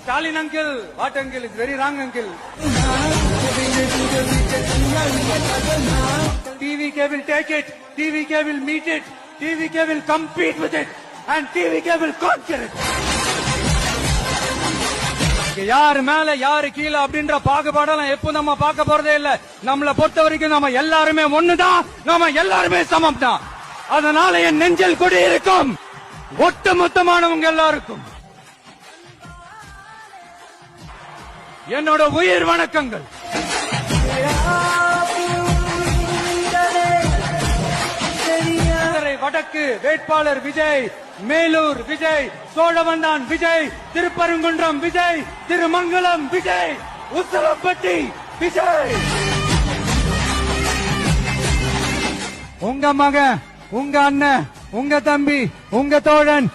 Stalin uncle, what uncle? It's very wrong uncle. TVK will take it, TVK will meet it, TVK will compete with it, and TVK will conquer it. யாரு மேல யாரு கீழே அப்படின்ற பாகுபாடெல்லாம் எப்போ நம்ம பார்க்க போறதே இல்ல. நம்மளை பொறுத்த வரைக்கும் நம்ம எல்லாருமே ஒண்ணுதான், நம்ம எல்லாருமே சமம் தான். அதனால என் நெஞ்சில் கொடி இருக்கும் ஒட்டுமொத்தமானவங்க எல்லாருக்கும் என்னோட உயிர் வணக்கங்கள். வடக்கு வேட்பாளர் விஜய், மேலூர் விஜய், சோழவந்தான் விஜய், திருப்பரங்குன்றம் விஜய், திருமங்கலம் விஜய், உசிலம்பட்டி விஜய். உங்க மகன், உங்க அண்ணன், உங்க தம்பி, உங்க தோழன்